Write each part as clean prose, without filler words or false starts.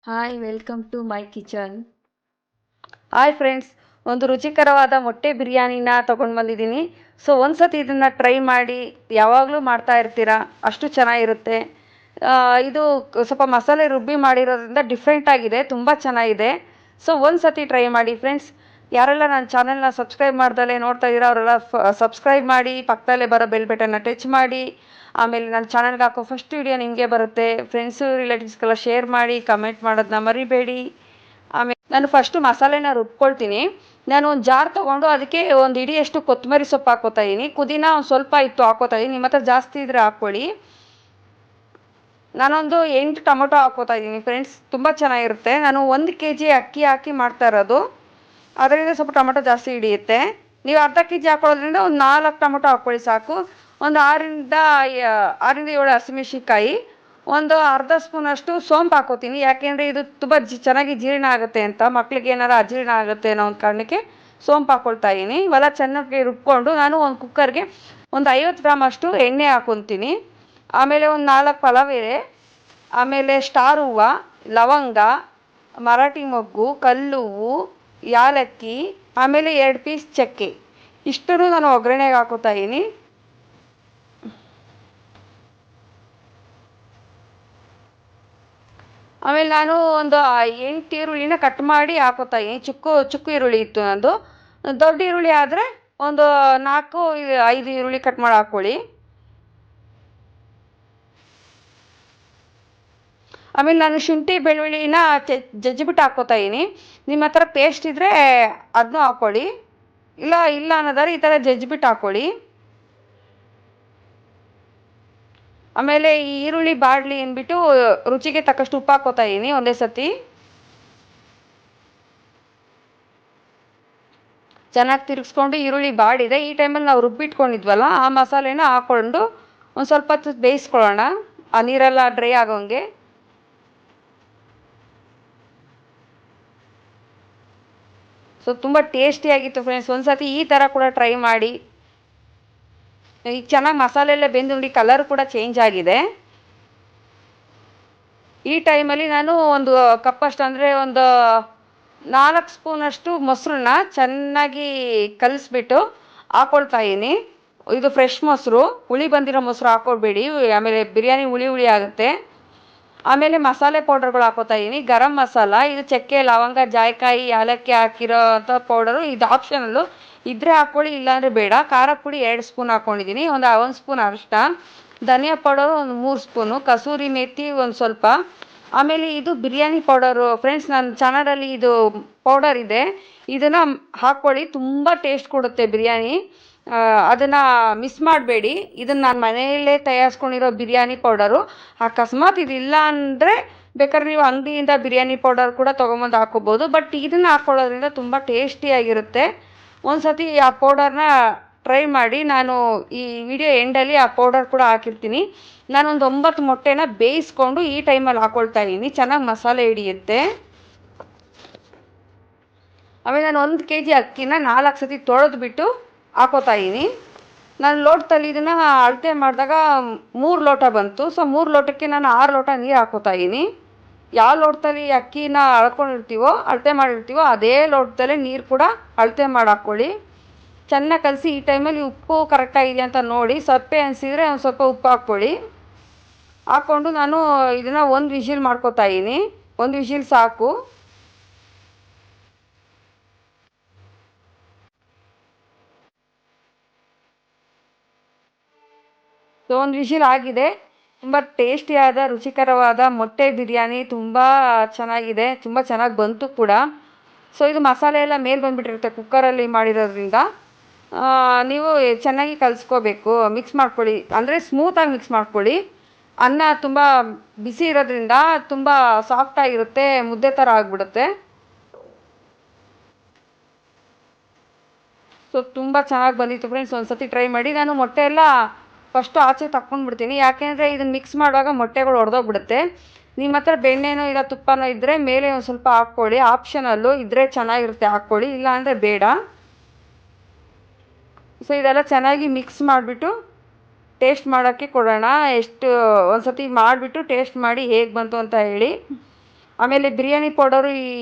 Hi welcome to my kitchen. Hi friends, ಒಂದು ರುಚಿಕರವಾದ ಮೊಟ್ಟೆ ಬಿರಿಯಾನಿನ ತೊಗೊಂಡು ಬಂದಿದ್ದೀನಿ. ಸೊ ಒಂದು ಸತಿ ಇದನ್ನು ಟ್ರೈ ಮಾಡಿ. ಯಾವಾಗಲೂ ಮಾಡ್ತಾ ಇರ್ತೀರಾ, ಅಷ್ಟು ಚೆನ್ನಾಗಿರುತ್ತೆ. ಇದು ಸ್ವಲ್ಪ ಮಸಾಲೆ ರುಬ್ಬಿ ಮಾಡಿರೋದ್ರಿಂದ ಡಿಫ್ರೆಂಟ್ ಆಗಿದೆ, ತುಂಬ ಚೆನ್ನಾಗಿದೆ. ಸೊ ಒಂದು ಸತಿ ಟ್ರೈ ಮಾಡಿ ಫ್ರೆಂಡ್ಸ್. ಯಾರೆಲ್ಲ ನನ್ನ ಚಾನೆಲ್ನ ಸಬ್ಸ್ಕ್ರೈಬ್ ಮಾಡ್ದಲೇ ನೋಡ್ತಾ ಇದ್ದೀರಾ ಅವರೆಲ್ಲ ಸಬ್ಸ್ಕ್ರೈಬ್ ಮಾಡಿ, ಪಕ್ಕದಲ್ಲೇ ಬರೋ ಬೆಲ್ ಬಟನ್ನ ಟಚ್ ಮಾಡಿ. ಆಮೇಲೆ ನನ್ನ ಚಾನಲ್ಗೆ ಹಾಕೋ ಫಸ್ಟ್ ವಿಡಿಯೋ ನಿಮಗೆ ಬರುತ್ತೆ. ಫ್ರೆಂಡ್ಸು ರಿಲೇಟಿವ್ಸ್ಗೆಲ್ಲ ಶೇರ್ ಮಾಡಿ, ಕಮೆಂಟ್ ಮಾಡೋದನ್ನ ಮರಿಬೇಡಿ. ಆಮೇಲೆ ನಾನು ಫಸ್ಟು ಮಸಾಲೆನ ರುಬ್ಕೊಳ್ತೀನಿ. ನಾನು ಒಂದು ಜಾರ್ ತೊಗೊಂಡು ಅದಕ್ಕೆ ಒಂದು ಇಡಿಯಷ್ಟು ಕೊತ್ತಂಬರಿ ಸೊಪ್ಪು ಹಾಕ್ಕೋತಾ ಇದ್ದೀನಿ. ಪುದೀನ ಒಂದು ಸ್ವಲ್ಪ ಇತ್ತು ಹಾಕ್ಕೋತಾ ಇದ್ದೀನಿ, ನಿಮ್ಮ ಹತ್ರ ಜಾಸ್ತಿ ಇದ್ದರೆ ಹಾಕ್ಕೊಳ್ಳಿ. ನಾನೊಂದು 8 ಟೊಮೊಟೊ ಹಾಕ್ಕೋತಾ ಇದ್ದೀನಿ ಫ್ರೆಂಡ್ಸ್, ತುಂಬ ಚೆನ್ನಾಗಿರುತ್ತೆ. ನಾನು 1 kg ಅಕ್ಕಿ ಹಾಕಿ ಮಾಡ್ತಾ ಇರೋದು, ಅದರಿಂದ ಸ್ವಲ್ಪ ಟೊಮೊಟೊ ಜಾಸ್ತಿ ಹಿಡಿಯುತ್ತೆ. ನೀವು ಅರ್ಧ kg ಹಾಕೊಳ್ಳೋದ್ರಿಂದ ಒಂದು 4 ಟೊಮೊಟೊ ಹಾಕ್ಕೊಳ್ಳಿ ಸಾಕು. ಒಂದು 6ರಿಂದ 7 ಹಸಿಮೆಣಸಿನ್ಕಾಯಿ, ಒಂದು ಅರ್ಧ ಸ್ಪೂನಷ್ಟು ಸೋಂಪು ಹಾಕೋತೀನಿ. ಯಾಕೆಂದರೆ ಇದು ತುಂಬ ಚೆನ್ನಾಗಿ ಜೀರ್ಣ ಆಗುತ್ತೆ ಅಂತ, ಮಕ್ಕಳಿಗೆ ಏನಾರು ಅಜೀರ್ಣ ಆಗುತ್ತೆ ಅನ್ನೋ ಒಂದು ಕಾರಣಕ್ಕೆ ಸೋಂಪು ಹಾಕ್ಕೊಳ್ತಾ ಇದ್ದೀನಿ. ಇವೆಲ್ಲ ಚೆನ್ನಾಗಿ ರುಬ್ಕೊಂಡು ನಾನು ಒಂದು ಕುಕ್ಕರ್ಗೆ ಒಂದು 50 ಗ್ರಾಮ್ ಅಷ್ಟು ಎಣ್ಣೆ ಹಾಕ್ಕೊತೀನಿ. ಆಮೇಲೆ ಒಂದು 4 ಪಲಾವ್ ಎಲೆ, ಆಮೇಲೆ ಸ್ಟಾರ್ ಹೂವು, ಲವಂಗ, ಮರಾಠಿ ಮೊಗ್ಗು, ಕಲ್ಲುವ್ವು, ಯಾಲಕ್ಕಿ, ಆಮೇಲೆ 2 ಪೀಸ್ ಚಕ್ಕೆ, ಇಷ್ಟನ್ನು ನಾನು ಒಗ್ಗರಣೆಗೆ ಹಾಕೋತಾ ಇದ್ದೀನಿ. ಆಮೇಲೆ ನಾನು ಒಂದು 8 ಈರುಳ್ಳಿನ ಕಟ್ ಮಾಡಿ ಹಾಕೋತಾ ಇದ್ದೀನಿ. ಚುಕ್ಕು ಈರುಳ್ಳಿ ಇತ್ತು ನಂದು. ದೊಡ್ಡ ಈರುಳ್ಳಿ ಆದರೆ ಒಂದು 4-5 ಈರುಳ್ಳಿ ಕಟ್ ಮಾಡಿ ಹಾಕ್ಕೊಳ್ಳಿ. ಆಮೇಲೆ ನಾನು ಶುಂಠಿ ಬೆಳ್ಳುಳ್ಳಿನ ಜಜ್ಜಿಬಿಟ್ಟು ಹಾಕ್ಕೋತಾ ಇದ್ದೀನಿ. ನಿಮ್ಮ ಹತ್ರ ಪೇಸ್ಟ್ ಇದ್ದರೆ ಅದನ್ನೂ ಹಾಕ್ಕೊಳ್ಳಿ, ಇಲ್ಲ ಅನ್ನೋದಾದ್ರೆ ಈ ಥರ ಜಜ್ಜಿಬಿಟ್ಟು ಹಾಕ್ಕೊಳ್ಳಿ. ಆಮೇಲೆ ಈ ಈರುಳ್ಳಿ ಬಾಡಲಿ ಅಂದ್ಬಿಟ್ಟು ರುಚಿಗೆ ತಕ್ಕಷ್ಟು ಉಪ್ಪು ಹಾಕ್ಕೋತಾ ಇದ್ದೀನಿ ಒಂದೇ ಸತಿ. ಚೆನ್ನಾಗಿ ತಿರುಗಿಸ್ಕೊಂಡು ಈರುಳ್ಳಿ ಬಾಡಿದೆ. ಈ ಟೈಮಲ್ಲಿ ನಾವು ರುಬ್ಬಿಟ್ಕೊಂಡಿದ್ವಲ್ಲ ಆ ಮಸಾಲೆನ ಹಾಕ್ಕೊಂಡು ಒಂದು ಸ್ವಲ್ಪ ಹೊತ್ತು ಬೇಯಿಸ್ಕೊಳ್ಳೋಣ, ಆ ನೀರೆಲ್ಲ ಡ್ರೈ ಆಗೋಂಗೆ. ಸೊ ತುಂಬ ಟೇಸ್ಟಿಯಾಗಿತ್ತು ಫ್ರೆಂಡ್ಸ್, ಒಂದು ಸತಿ ಈ ಥರ ಕೂಡ ಟ್ರೈ ಮಾಡಿ. ಈಗ ಚೆನ್ನಾಗಿ ಮಸಾಲೆ ಎಲ್ಲ ಬೆಂದು ನೋಡಿ ಕಲರ್ ಕೂಡ ಚೇಂಜ್ ಆಗಿದೆ. ಈ ಟೈಮಲ್ಲಿ ನಾನು ಒಂದು ಕಪ್ಪಷ್ಟು ಅಂದರೆ ಒಂದು 4 ಸ್ಪೂನಷ್ಟು ಮೊಸರನ್ನ ಚೆನ್ನಾಗಿ ಕಲಿಸ್ಬಿಟ್ಟು ಹಾಕ್ಕೊಳ್ತಾ ಇದ್ದೀನಿ. ಇದು ಫ್ರೆಶ್ ಮೊಸರು, ಹುಳಿ ಬಂದಿರೋ ಮೊಸರು ಹಾಕ್ಕೊಳ್ಬೇಡಿ, ಆಮೇಲೆ ಬಿರಿಯಾನಿ ಹುಳಿ ಹುಳಿ ಆಗುತ್ತೆ. ಆಮೇಲೆ ಮಸಾಲೆ ಪೌಡರ್ಗಳು ಹಾಕ್ಕೋತಾ ಇದ್ದೀನಿ. ಗರಂ ಮಸಾಲ, ಇದು ಚಕ್ಕೆ, ಲವಂಗ, ಜಾಯಿಕಾಯಿ, ಏಲಕ್ಕಿ ಹಾಕಿರೋ ಅಂಥ ಪೌಡರು, ಇದು ಆಪ್ಷನಲ್ಲು, ಇದ್ದರೆ ಹಾಕ್ಕೊಳ್ಳಿ, ಇಲ್ಲಾಂದರೆ ಬೇಡ. ಖಾರದ ಪುಡಿ 2 ಸ್ಪೂನ್ ಹಾಕ್ಕೊಂಡಿದ್ದೀನಿ. ಒಂದು 1 ಸ್ಪೂನ್ ಅರಿಶಿನ, ಧನಿಯಾ ಪೌಡರು ಒಂದು 3 ಸ್ಪೂನು, ಕಸೂರಿ ಮೇಥಿ ಒಂದು ಸ್ವಲ್ಪ. ಆಮೇಲೆ ಇದು ಬಿರಿಯಾನಿ ಪೌಡರು ಫ್ರೆಂಡ್ಸ್, ನನ್ನ ಚಾನಲಲ್ಲಿ ಇದು ಪೌಡರ್ ಇದೆ, ಇದನ್ನು ಹಾಕ್ಕೊಳ್ಳಿ, ತುಂಬ ಟೇಸ್ಟ್ ಕೊಡುತ್ತೆ ಬಿರಿಯಾನಿ. ಅದನ್ನು ಮಿಸ್ ಮಾಡಬೇಡಿ. ಇದನ್ನು ನಾನು ಮನೆಯಲ್ಲೇ ತಯಾರಿಸ್ಕೊಂಡಿರೋ ಬಿರಿಯಾನಿ ಪೌಡರು. ಅಕಸ್ಮಾತ್ ಇದಿಲ್ಲ ಅಂದರೆ ಬೇಕಾದ್ರೆ ನೀವು ಅಂಗಡಿಯಿಂದ ಬಿರಿಯಾನಿ ಪೌಡರ್ ಕೂಡ ತೊಗೊಂಬಂದು ಹಾಕ್ಕೋಬೋದು, ಬಟ್ ಇದನ್ನು ಹಾಕ್ಕೊಳ್ಳೋದ್ರಿಂದ ತುಂಬ ಟೇಸ್ಟಿಯಾಗಿರುತ್ತೆ. ಒಂದು ಸತಿ ಆ ಪೌಡರ್ನ ಟ್ರೈ ಮಾಡಿ. ನಾನು ಈ ವಿಡಿಯೋ ಎಂಡಲ್ಲಿ ಆ ಪೌಡರ್ ಕೂಡ ಹಾಕಿರ್ತೀನಿ. ನಾನೊಂದು 9 ಮೊಟ್ಟೆನ ಬೇಯಿಸ್ಕೊಂಡು ಈ ಟೈಮಲ್ಲಿ ಹಾಕ್ಕೊಳ್ತಾ ಇದ್ದೀನಿ, ಚೆನ್ನಾಗಿ ಮಸಾಲೆ ಹಿಡಿಯುತ್ತೆ. ಆಮೇಲೆ ನಾನು 1 kg ಅಕ್ಕಿನ 4 ಸತಿ ತೊಳೆದ್ಬಿಟ್ಟು ಹಾಕೋತಾ ಇದ್ದೀನಿ. ನಾನು ಲೋಟದಲ್ಲಿ ಇದನ್ನು ಅಳತೆ ಮಾಡಿದಾಗ 3 ಲೋಟ ಬಂತು. ಸೊ 3 ಲೋಟಕ್ಕೆ ನಾನು 6 ಲೋಟ ನೀರು ಹಾಕೋತಾ ಇದ್ದೀನಿ. ಯಾವ ಲೋಟದಲ್ಲಿ ಅಕ್ಕಿನ ಅಳತೆ ಮಾಡಿರ್ತೀವೋ ಅದೇ ಲೋಟದಲ್ಲೇ ನೀರು ಕೂಡ ಅಳತೆ ಮಾಡಿ ಹಾಕ್ಕೊಳ್ಳಿ. ಚೆನ್ನಾಗಿ ಕಲಸಿ. ಈ ಟೈಮಲ್ಲಿ ಉಪ್ಪು ಕರೆಕ್ಟಾಗಿದೆ ಅಂತ ನೋಡಿ, ಸಪ್ಪೆ ಅನಿಸಿದರೆ ಒಂದು ಸ್ವಲ್ಪ ಉಪ್ಪು ಹಾಕ್ಕೊಳ್ಳಿ. ಹಾಕ್ಕೊಂಡು ನಾನು ಇದನ್ನು 1 ವಿಷಿಲ್ ಮಾಡ್ಕೋತಾ ಇದ್ದೀನಿ. 1 ವಿಷಿಲ್ ಸಾಕು. ಸೊ 1 ವಿಷಿಲ್ ಆಗಿದೆ. ತುಂಬ ಟೇಸ್ಟಿಯಾದ ರುಚಿಕರವಾದ ಮೊಟ್ಟೆ ಬಿರಿಯಾನಿ ತುಂಬ ಚೆನ್ನಾಗಿದೆ, ತುಂಬ ಚೆನ್ನಾಗಿ ಬಂತು ಕೂಡ. ಸೊ ಇದು ಮಸಾಲೆ ಎಲ್ಲ ಮೇಲೆ ಬಂದುಬಿಟ್ಟಿರುತ್ತೆ ಕುಕ್ಕರಲ್ಲಿ ಮಾಡಿರೋದ್ರಿಂದ. ನೀವು ಚೆನ್ನಾಗಿ ಕಲಿಸ್ಕೋಬೇಕು, ಮಿಕ್ಸ್ ಮಾಡ್ಕೊಳ್ಳಿ, ಅಂದರೆ ಸ್ಮೂತಾಗಿ ಮಿಕ್ಸ್ ಮಾಡ್ಕೊಳ್ಳಿ. ಅನ್ನ ತುಂಬ ಬಿಸಿ ಇರೋದ್ರಿಂದ ತುಂಬ ಸಾಫ್ಟಾಗಿರುತ್ತೆ, ಮುದ್ದೆ ಥರ ಆಗಿಬಿಡುತ್ತೆ. ಸೊ ತುಂಬ ಚೆನ್ನಾಗಿ ಬಂದಿತ್ತು ಫ್ರೆಂಡ್ಸ್, ಒಂದು ಸತಿ ಟ್ರೈ ಮಾಡಿ. ನಾನು ಮೊಟ್ಟೆ ಎಲ್ಲ ಫಸ್ಟು ಆಚೆ ತಕ್ಕೊಂಡ್ಬಿಡ್ತೀನಿ, ಯಾಕೆಂದರೆ ಇದನ್ನು ಮಿಕ್ಸ್ ಮಾಡುವಾಗ ಮೊಟ್ಟೆಗಳು ಒಡೆದೋಗ್ಬಿಡುತ್ತೆ. ನಿಮ್ಮ ಹತ್ರ ಬೆಣ್ಣೆನೋ ಇಲ್ಲ ತುಪ್ಪನೋ ಇದ್ದರೆ ಮೇಲೆ ಒಂದು ಸ್ವಲ್ಪ ಹಾಕ್ಕೊಳ್ಳಿ, ಆಪ್ಷನಲ್ಲು, ಇದ್ದರೆ ಚೆನ್ನಾಗಿರುತ್ತೆ ಹಾಕ್ಕೊಳ್ಳಿ, ಇಲ್ಲ ಅಂದರೆ ಬೇಡ. ಸೊ ಇದೆಲ್ಲ ಚೆನ್ನಾಗಿ ಮಿಕ್ಸ್ ಮಾಡಿಬಿಟ್ಟು ಟೇಸ್ಟ್ ಮಾಡೋಕ್ಕೆ ಕೊಡೋಣ. ಒಂದು ಸತಿ ಮಾಡಿಬಿಟ್ಟು ಟೇಸ್ಟ್ ಮಾಡಿ ಹೇಗೆ ಬಂತು ಅಂತ ಹೇಳಿ. ಆಮೇಲೆ ಬಿರಿಯಾನಿ ಪೌಡರು ಈ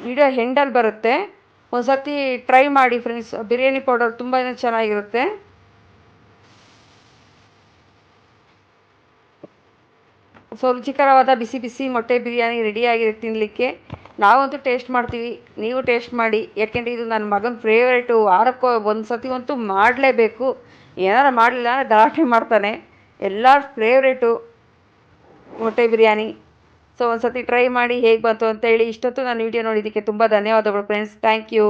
ವಿಡಿಯೋ ಹೆಂಡಲ್ಲಿ ಬರುತ್ತೆ, ಒಂದು ಸರ್ತಿ ಟ್ರೈ ಮಾಡಿ ಫ್ರೆಂಡ್ಸ್. ಬಿರಿಯಾನಿ ಪೌಡರ್ ತುಂಬಾ ಚೆನ್ನಾಗಿರುತ್ತೆ. ಸೊ ರುಚಿಕರವಾದ ಬಿಸಿ ಬಿಸಿ ಮೊಟ್ಟೆ ಬಿರಿಯಾನಿ ರೆಡಿಯಾಗಿದೆ ತಿನ್ನಲಿಕ್ಕೆ. ನಾವಂತೂ ಟೇಸ್ಟ್ ಮಾಡ್ತೀವಿ, ನೀವು ಟೇಸ್ಟ್ ಮಾಡಿ. ಯಾಕೆಂದರೆ ಇದು ನನ್ನ ಮಗನ ಫೇವ್ರೇಟು. ವಾರಕ್ಕೂ ಒಂದು ಸತಿ ಅಂತೂ ಮಾಡಲೇಬೇಕು. ಏನಾರು ಮಾಡಲಿಲ್ಲ ಅಂದರೆ ಗಲಾಟೆ ಮಾಡ್ತಾನೆ. ಎಲ್ಲರ ಫೇವ್ರೇಟು ಮೊಟ್ಟೆ ಬಿರಿಯಾನಿ. ಸೊ ಒಂದು ಸತಿ ಟ್ರೈ ಮಾಡಿ ಹೇಗೆ ಬಂತು ಅಂತೇಳಿ. ಇಷ್ಟೊತ್ತು ನಾನು ವಿಡಿಯೋ ನೋಡಿದ್ದಕ್ಕೆ ತುಂಬ ಧನ್ಯವಾದಗಳು ಫ್ರೆಂಡ್ಸ್. Thank you.